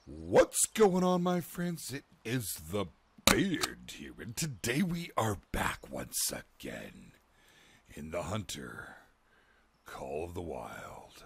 What's going on, my friends? It is the Beard here, and today we are back once again in the Hunter, Call of the Wild.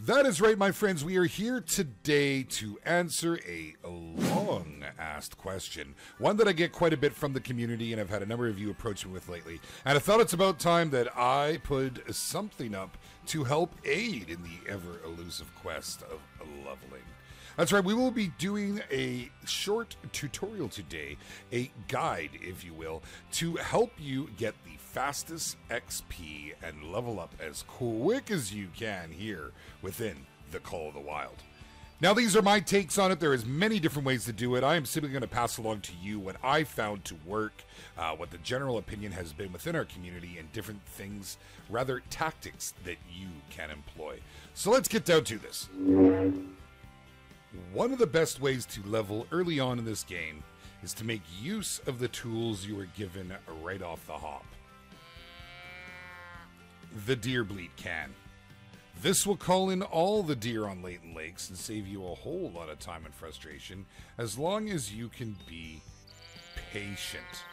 That is right, my friends. We are here today to answer a long-asked question. One that I get quite a bit from the community, and I've had a number of you approach me with lately. And I thought it's about time that I put something up to help aid in the ever-elusive quest of leveling. That's right, we will be doing a short tutorial today, a guide, if you will, to help you get the fastest XP and level up as quick as you can here within the Call of the Wild. Now, these are my takes on it. There is many different ways to do it. I am simply going to pass along to you what I found to work, what the general opinion has been within our community, and different things, rather tactics that you can employ. So let's get down to this. One of the best ways to level early on in this game is to make use of the tools you were given right off the hop. The Deer Bleed Can. This will call in all the deer on Layton Lakes and save you a whole lot of time and frustration as long as you can be patient.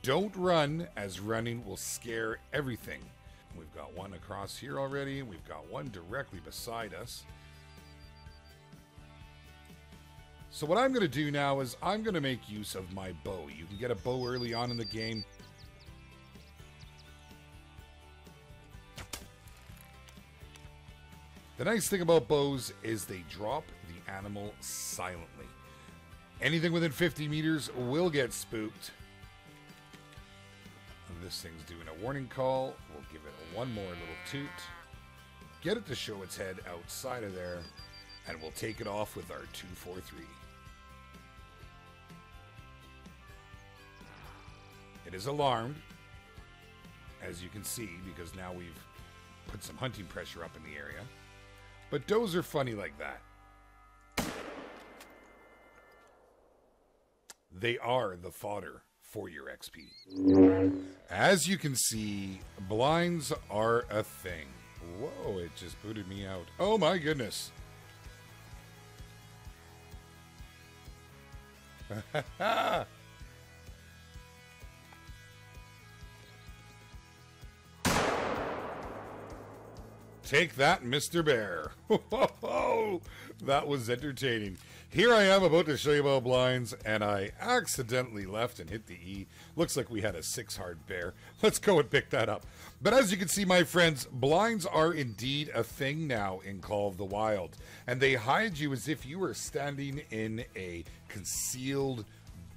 Don't run, as running will scare everything. We've got one across here already. We've got one directly beside us. So what I'm going to do now is I'm going to make use of my bow. You can get a bow early on in the game. The nice thing about bows is they drop the animal silently. Anything within 50 meters will get spooked. And this thing's doing a warning call. We'll give it one more little toot. Get it to show its head outside of there. And we'll take it off with our 243. It is alarmed, as you can see, because now we've put some hunting pressure up in the area. But does are funny like that. They are the fodder for your XP. As you can see, blinds are a thing. Whoa, it just booted me out. Oh my goodness. Take that, Mr. Bear. That was entertaining. Here I am about to show you about blinds, and I accidentally left and hit the E. Looks like we had a 6-hard bear. Let's go and pick that up. But as you can see, my friends, blinds are indeed a thing now in Call of the Wild. And they hide you as if you were standing in a concealed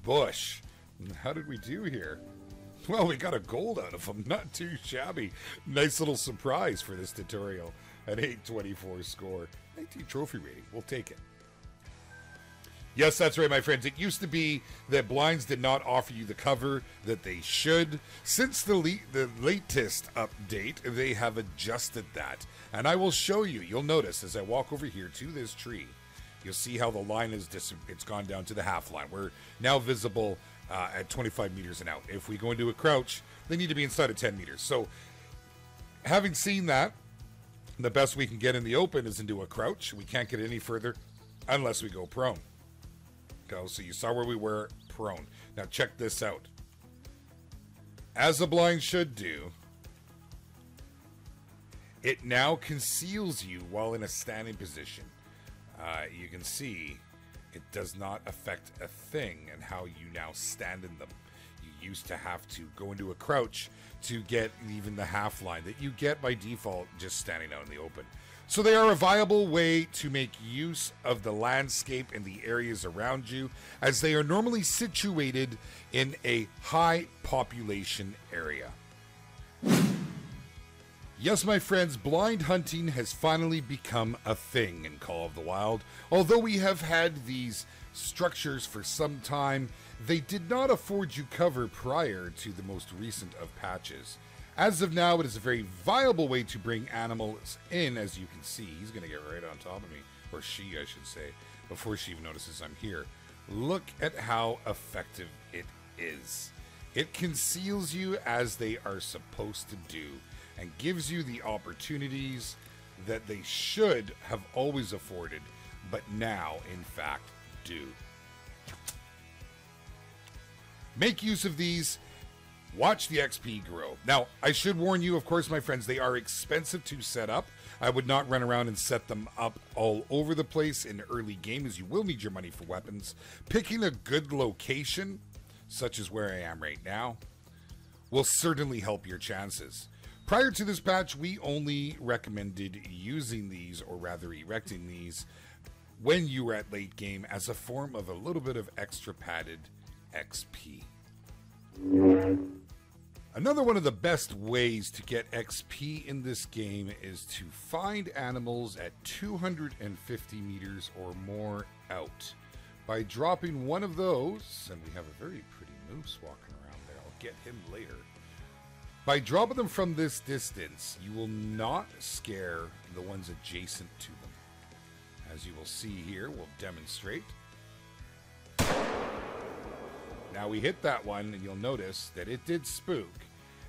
bush. How did we do here? Well, we got a gold out of them. Not too shabby. Nice little surprise for this tutorial. An 824 score. 19 trophy rating. We'll take it. Yes, that's right, my friends. It used to be that blinds did not offer you the cover that they should. Since the latest update, they have adjusted that. And I will show you. You'll notice as I walk over here to this tree, you'll see how the line is it's gone down to the half line. We're now visible at 25 meters and out. If we go into a crouch, they need to be inside of 10 meters. So, having seen that, the best we can get in the open is into a crouch. We can't get any further unless we go prone. So you saw where we were, prone. Now check this out. As a blind should do, it now conceals you while in a standing position. You can see it does not affect a thing and how you now stand in them. You used to have to go into a crouch to get even the half line that you get by default just standing out in the open. So they are a viable way to make use of the landscape and the areas around you, as they are normally situated in a high population area. Yes, my friends, blind hunting has finally become a thing in Call of the Wild. Although we have had these structures for some time, they did not afford you cover prior to the most recent of patches. As of now, it is a very viable way to bring animals in. As you can see, he's going to get right on top of me, or she, I should say, before she even notices I'm here. Look at how effective it is. It conceals you as they are supposed to do. and gives you the opportunities that they should have always afforded, but now, in fact, do. Make use of these. Watch the XP grow. Now, I should warn you, of course, my friends, they are expensive to set up. I would not run around and set them up all over the place in early game, as you will need your money for weapons. Picking a good location, such as where I am right now, will certainly help your chances. Prior to this patch, we only recommended using these, or rather erecting these, when you were at late game as a form of a little bit of extra padded XP. Another one of the best ways to get XP in this game is to find animals at 250 meters or more out. By dropping one of those, and we have a very pretty moose walking around there, I'll get him later. By dropping them from this distance, you will not scare the ones adjacent to them. As you will see here, we'll demonstrate. Now we hit that one, and you'll notice that it did spook,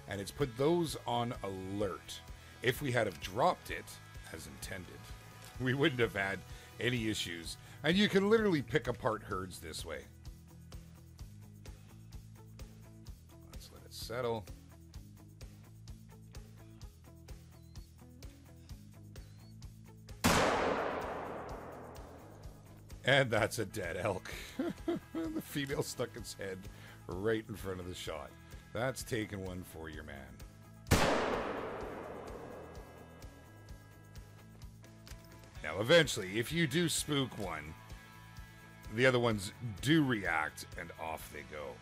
and it's put those on alert. If we had have dropped it as intended, we wouldn't have had any issues. And you can literally pick apart herds this way. Let's let it settle. And that's a dead elk. The female stuck its head right in front of the shot. That's taking one for your man. Now, eventually, if you do spook one, the other ones do react, and off they go.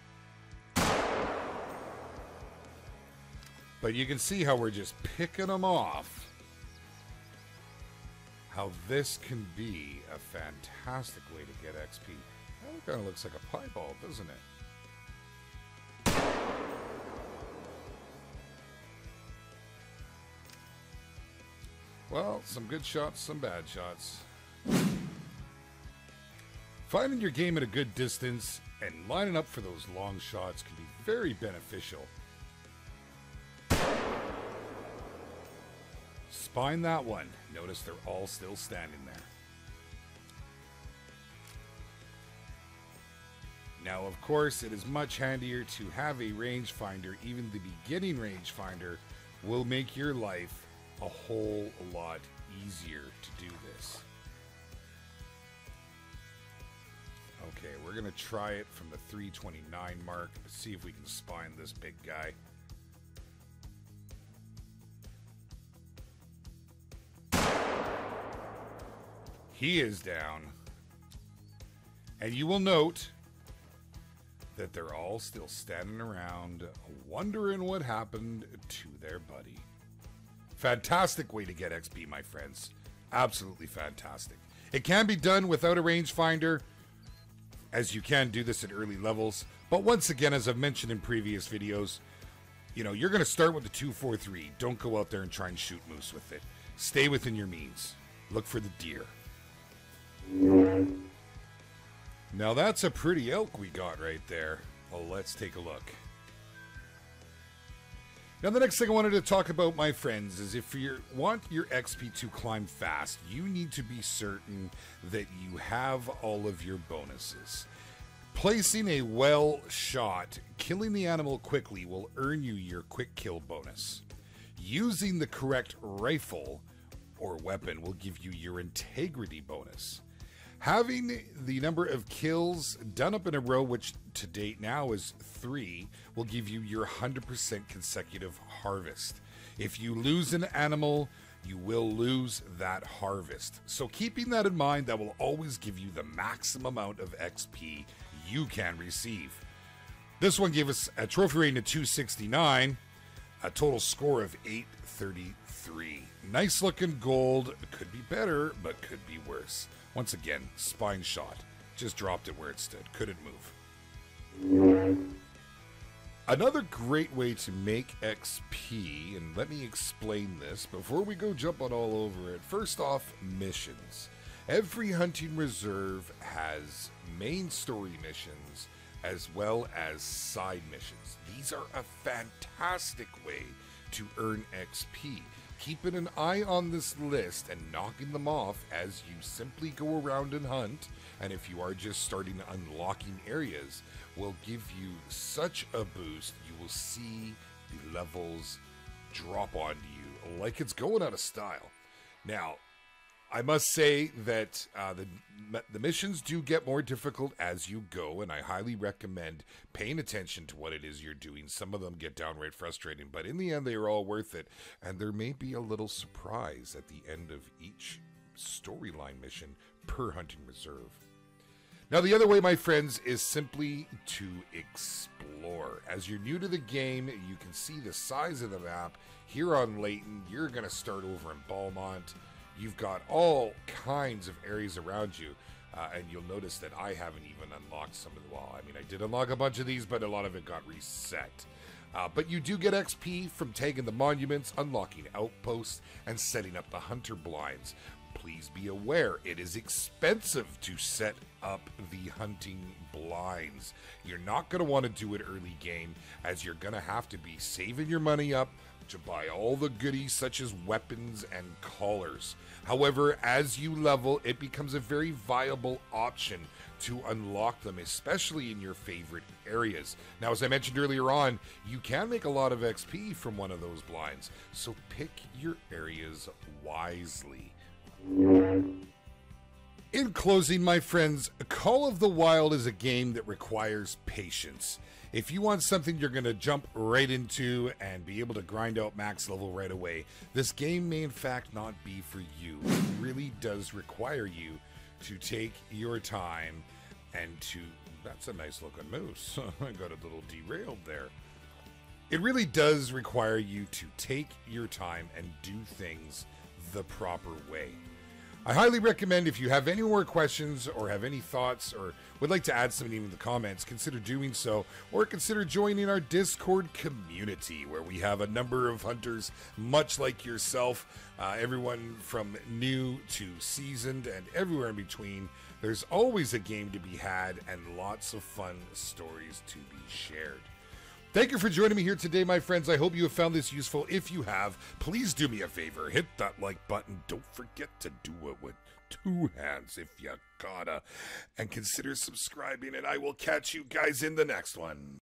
But you can see how we're just picking them off. How this can be a fantastic way to get XP. That kind of looks like a piebald, doesn't it? Well, some good shots, some bad shots. Finding your game at a good distance and lining up for those long shots can be very beneficial. Spine that one. Notice they're all still standing there. Now, of course, it is much handier to have a rangefinder. Even the beginning rangefinder will make your life a whole lot easier to do this. Okay, we're going to try it from the 329 mark. Let's see if we can spine this big guy. He is down. And you will note that they're all still standing around wondering what happened to their buddy. Fantastic way to get XP, my friends. Absolutely fantastic. It can be done without a rangefinder, as you can do this at early levels. But once again, as I've mentioned in previous videos, you know, you're going to start with the 243. Don't go out there and try and shoot moose with it. Stay within your means. Look for the deer. Now that's a pretty elk we got right there. Well, let's take a look. Now the next thing I wanted to talk about, my friends, is if you want your XP to climb fast, you need to be certain that you have all of your bonuses. Placing a well shot, killing the animal quickly will earn you your quick kill bonus. Using the correct rifle or weapon will give you your integrity bonus. Having the number of kills done up in a row, which to date now is 3, will give you your 100% consecutive harvest. If you lose an animal, you will lose that harvest. So keeping that in mind, that will always give you the maximum amount of XP you can receive. This one gave us a trophy rating of 269, a total score of 833. Nice looking gold. Could be better, but could be worse. Once again, spine shot. Just dropped it where it stood. Couldn't move. Another great way to make XP, and let me explain this before we go jumping all over it. First off, missions. Every hunting reserve has main story missions as well as side missions. These are a fantastic way to earn XP. Keeping an eye on this list and knocking them off as you simply go around and hunt, and if you are just starting unlocking areas, will give you such a boost. You will see the levels drop onto you like it's going out of style. Now, I must say that the missions do get more difficult as you go, and I highly recommend paying attention to what it is you're doing. Some of them get downright frustrating, but in the end, they are all worth it, and there may be a little surprise at the end of each storyline mission per hunting reserve. Now, the other way, my friends, is simply to explore. As you're new to the game, you can see the size of the map. Here on Layton, you're going to start over in Beaumont. You've got all kinds of areas around you, and you'll notice that I haven't even unlocked some of the, well, I mean, I did unlock a bunch of these, but a lot of it got reset. But you do get XP from tagging the monuments, unlocking outposts, and setting up the hunter blinds. Please be aware, it is expensive to set up the hunting blinds. You're not going to want to do it early game, as you're going to have to be saving your money up to buy all the goodies such as weapons and collars. However, as you level, it becomes a very viable option to unlock them, especially in your favorite areas. Now, as I mentioned earlier on, you can make a lot of XP from one of those blinds, so pick your areas wisely. In closing, my friends, Call of the Wild is a game that requires patience. If you want something you're going to jump right into and be able to grind out max level right away, this game may in fact not be for you. It really does require you to take your time and to... That's a nice looking moose. I got a little derailed there. It really does require you to take your time and do things the proper way. I highly recommend, if you have any more questions or have any thoughts or would like to add something in the comments, consider doing so, or consider joining our Discord community, where we have a number of hunters much like yourself, everyone from new to seasoned and everywhere in between. There's always a game to be had and lots of fun stories to be shared. Thank you for joining me here today, my friends. I hope you have found this useful. If you have, please do me a favor. Hit that like button. Don't forget to do it with 2 hands if you gotta. And consider subscribing, and I will catch you guys in the next one.